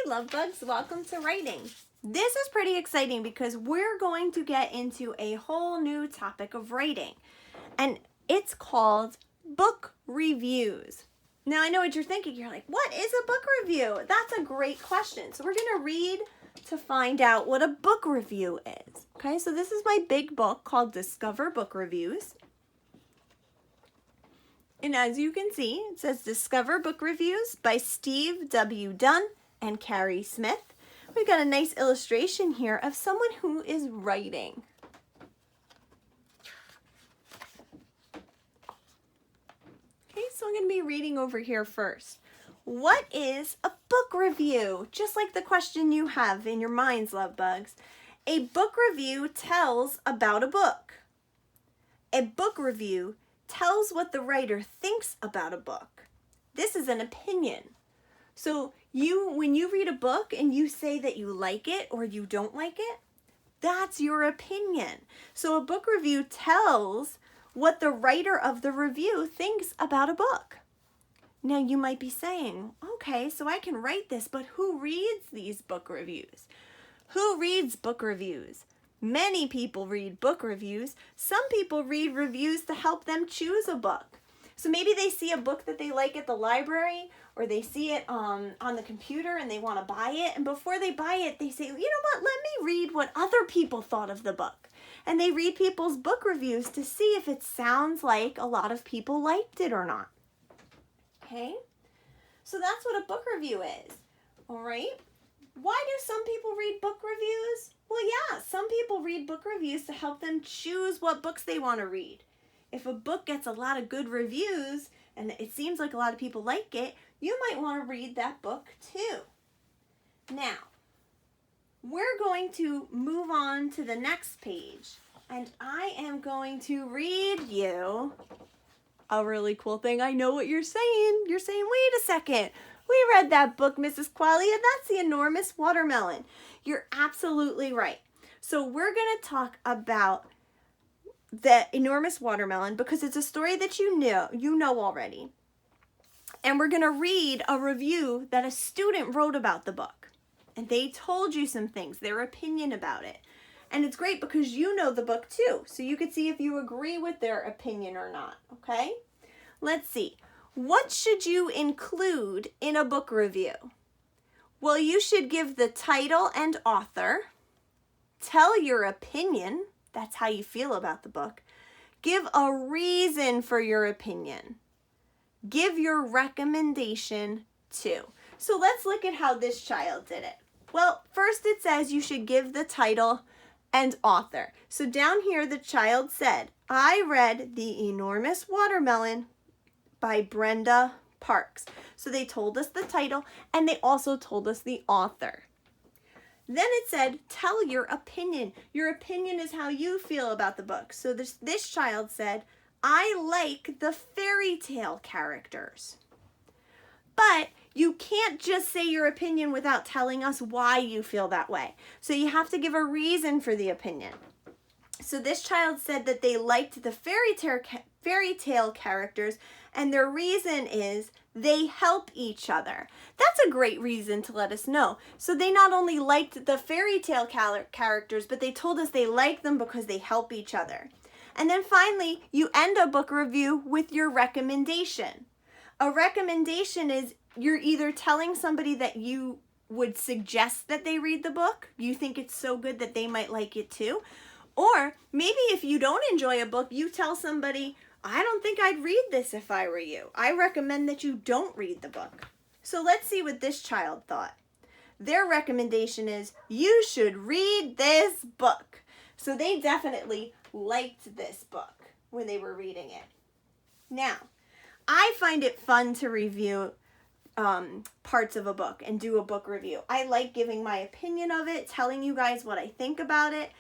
love bugs, welcome to writing. This is pretty exciting because we're going to get into a whole new topic of writing, and it's called book reviews. Now I know what you're thinking, you're like, what is a book review? That's a great question. So we're going to read to find out what a book review is. Okay, so this is my big book called Discover Book Reviews. And as you can see, it says Discover Book Reviews by Steve W. Dunn and Carrie Smith. We've got a nice illustration here of someone who is writing. Okay, so I'm going to be reading over here first. What is a book review? Just like the question you have in your minds, love bugs. A book review tells about a book. A book review tells what the writer thinks about a book. This is an opinion. So when you read a book and you say that you like it or you don't like it, that's your opinion. So a book review tells what the writer of the review thinks about a book. Now you might be saying, okay, so I can write this, but who reads these book reviews? Who reads book reviews? Many people read book reviews. Some people read reviews to help them choose a book. So maybe they see a book that they like at the library, or they see it on the computer and they want to buy it. And before they buy it, they say, you know what, let me read what other people thought of the book. And they read people's book reviews to see if it sounds like a lot of people liked it or not. Okay? So that's what a book review is. All right? Why do some people read book reviews? Well, yeah, some people read book reviews to help them choose what books they want to read. If a book gets a lot of good reviews and it seems like a lot of people like it, you might want to read that book too. Now, we're going to move on to the next page, and I am going to read you a really cool thing. I know what you're saying. You're saying, wait a second. We read that book, Mrs. Qualia. That's The Enormous Watermelon. You're absolutely right. So we're going to talk about The Enormous Watermelon because it's a story that you know already. And we're going to read a review that a student wrote about the book. And they told you some things, their opinion about it. And it's great because you know the book too. So you can see if you agree with their opinion or not. Okay? Let's see. What should you include in a book review? Well, you should give the title and author, tell your opinion, that's how you feel about the book, give a reason for your opinion, give your recommendation too. So let's look at how this child did it. Well, first it says you should give the title and author. So down here the child said, I read The Enormous Watermelon by Brenda Parks. So they told us the title and they also told us the author. Then it said, tell your opinion. Your opinion is how you feel about the book. So this child said, I like the fairy tale characters. But you can't just say your opinion without telling us why you feel that way. So you have to give a reason for the opinion. So this child said that they liked the fairy tale characters, and their reason is they help each other. That's a great reason to let us know. So they not only liked the fairy tale characters, but they told us they like them because they help each other. And then finally, you end a book review with your recommendation. A recommendation is you're either telling somebody that you would suggest that they read the book, you think it's so good that they might like it too, or maybe if you don't enjoy a book, you tell somebody, I don't think I'd read this if I were you. I recommend that you don't read the book. So let's see what this child thought. Their recommendation is, you should read this book. So they definitely liked this book when they were reading it. Now, I find it fun to review parts of a book and do a book review. I like giving my opinion of it, telling you guys what I think about it.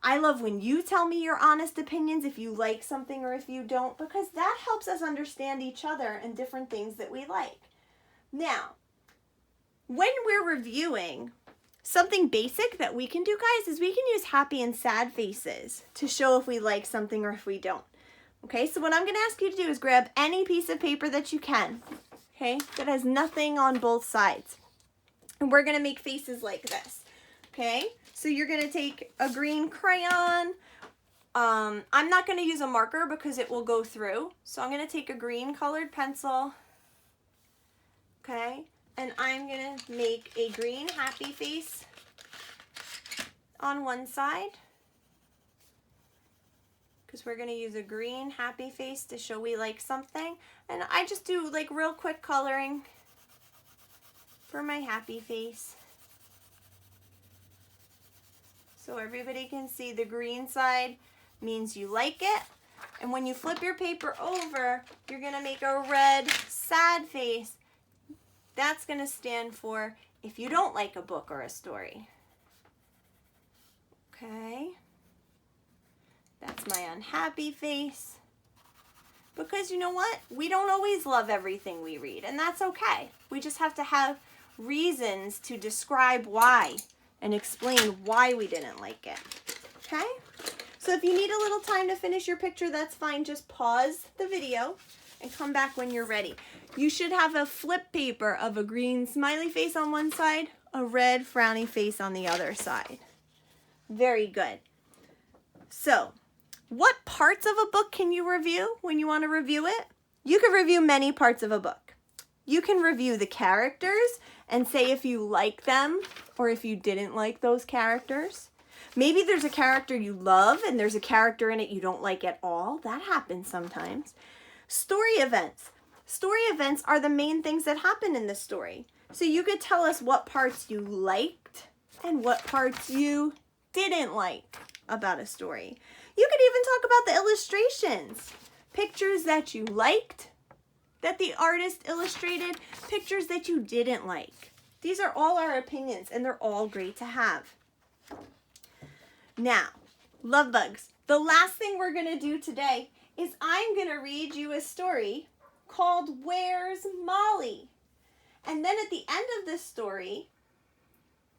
I love when you tell me your honest opinions if you like something or if you don't, because that helps us understand each other and different things that we like. Now, when we're reviewing, something basic that we can do, guys, is we can use happy and sad faces to show if we like something or if we don't. Okay, so what I'm going to ask you to do is grab any piece of paper that you can, okay, that has nothing on both sides. And we're going to make faces like this. Okay? So you're going to take a green crayon. I'm not going to use a marker because it will go through. So I'm going to take a green colored pencil. Okay? And I'm going to make a green happy face on one side. Because we're going to use a green happy face to show we like something. And I just do like real quick coloring for my happy face. So everybody can see the green side means you like it. And when you flip your paper over, you're going to make a red sad face. That's going to stand for if you don't like a book or a story. Okay. That's my unhappy face. Because you know what? We don't always love everything we read, and that's okay. We just have to have reasons to describe why and explain why we didn't like it. Okay? So if you need a little time to finish your picture, that's fine. Just pause the video and come back when you're ready. You should have a flip paper of a green smiley face on one side, a red frowny face on the other side. Very good. So, what parts of a book can you review when you want to review it? You can review many parts of a book. You can review the characters and say if you like them or if you didn't like those characters. Maybe there's a character you love and there's a character in it you don't like at all. That happens sometimes. Story events. Story events are the main things that happen in the story. So you could tell us what parts you liked and what parts you didn't like about a story. You could even talk about the illustrations. Pictures that you liked, that the artist illustrated, pictures that you didn't like. These are all our opinions, and they're all great to have. Now, love bugs, the last thing we're going to do today is I'm going to read you a story called Where's Molly? And then at the end of this story,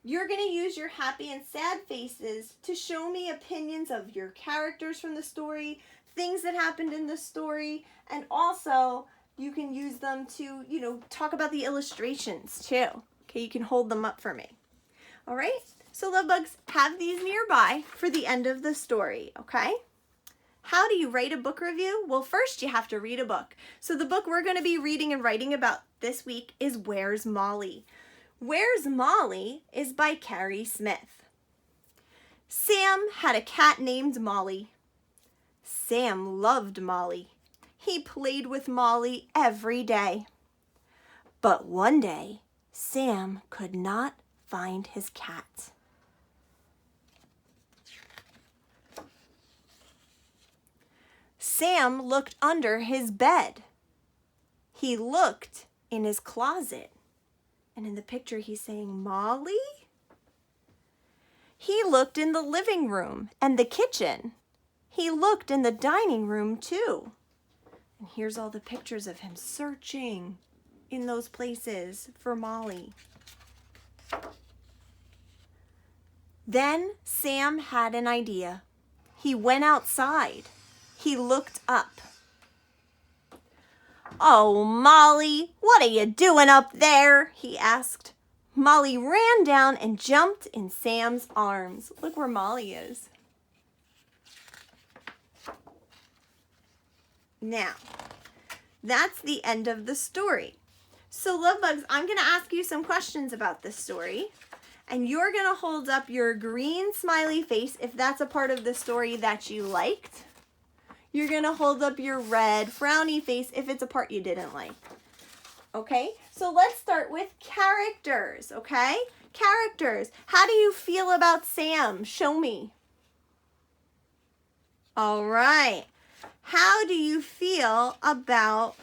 you're going to use your happy and sad faces to show me opinions of your characters from the story, things that happened in the story, and also you can use them to, talk about the illustrations too. Okay, you can hold them up for me. All right? So love bugs, have these nearby for the end of the story, okay? How do you write a book review? Well, first you have to read a book. So the book we're going to be reading and writing about this week is Where's Molly? Where's Molly is by Carrie Smith. Sam had a cat named Molly. Sam loved Molly. He played with Molly every day. But one day, Sam could not find his cat. Sam looked under his bed. He looked in his closet. And in the picture, he's saying, Molly? He looked in the living room and the kitchen. He looked in the dining room, too. And here's all the pictures of him searching in those places for Molly. Then Sam had an idea. He went outside. He looked up. Oh, Molly, what are you doing up there? He asked. Molly ran down and jumped in Sam's arms. Look where Molly is. Now, that's the end of the story. So, love bugs, I'm going to ask you some questions about this story. And you're going to hold up your green smiley face if that's a part of the story that you liked. You're going to hold up your red frowny face if it's a part you didn't like. Okay, so let's start with characters, okay? Characters. How do you feel about Sam? Show me. All right. How do you feel about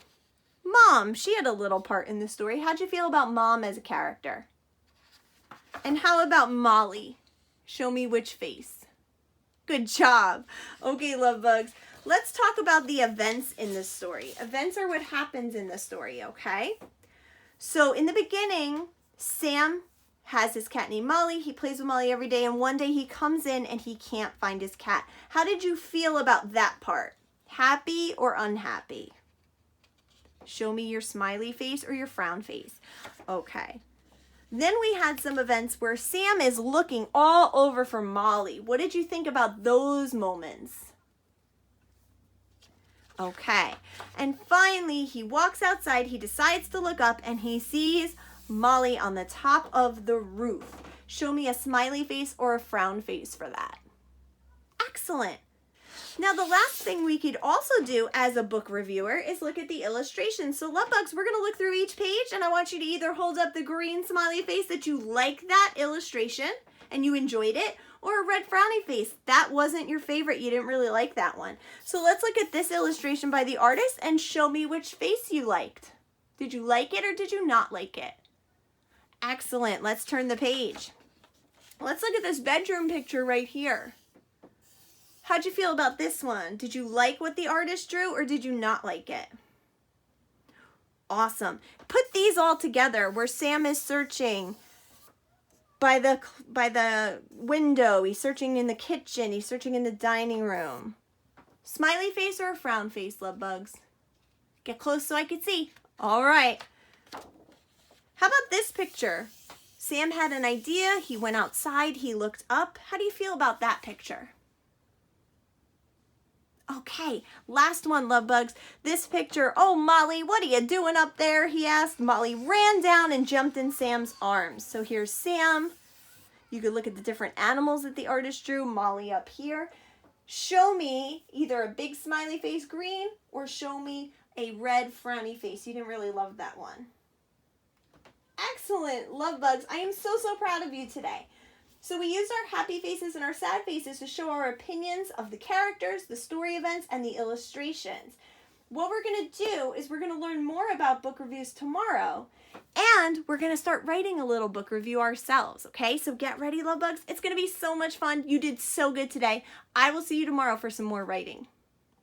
Mom? She had a little part in the story. How'd you feel about Mom as a character? And how about Molly? Show me which face. Good job. Okay, love bugs. Let's talk about the events in this story. Events are what happens in the story, okay? So in the beginning, Sam has his cat named Molly. He plays with Molly every day, and one day he comes in and he can't find his cat. How did you feel about that part? Happy or unhappy? Show me your smiley face or your frown face. Okay. Then we had some events where Sam is looking all over for Molly. What did you think about those moments? Okay, and finally he walks outside, he decides to look up, and he sees Molly on the top of the roof. Show me a smiley face or a frown face for that. Excellent. Now the last thing we could also do as a book reviewer is look at the illustrations. So love bugs, we're going to look through each page, and I want you to either hold up the green smiley face that you like that illustration and you enjoyed it, or a red frowny face. That wasn't your favorite. You didn't really like that one. So let's look at this illustration by the artist and show me which face you liked. Did you like it or did you not like it? Excellent. Let's turn the page. Let's look at this bedroom picture right here. How'd you feel about this one? Did you like what the artist drew or did you not like it? Awesome. Put these all together where Sam is searching by the window. He's searching in the kitchen. He's searching in the dining room. Smiley face or a frown face, love bugs? Get close so I can see. All right. How about this picture? Sam had an idea. He went outside. He looked up. How do you feel about that picture? Okay, last one, love bugs. This picture, oh, Molly, what are you doing up there? He asked. Molly ran down and jumped in Sam's arms. So here's Sam. You could look at the different animals that the artist drew. Molly up here. Show me either a big smiley face green or show me a red frowny face. You didn't really love that one. Excellent, love bugs. I am so proud of you today. So we used our happy faces and our sad faces to show our opinions of the characters, the story events, and the illustrations. What we're going to do is we're going to learn more about book reviews tomorrow, and we're going to start writing a little book review ourselves, okay? So get ready, love bugs. It's going to be so much fun. You did so good today. I will see you tomorrow for some more writing.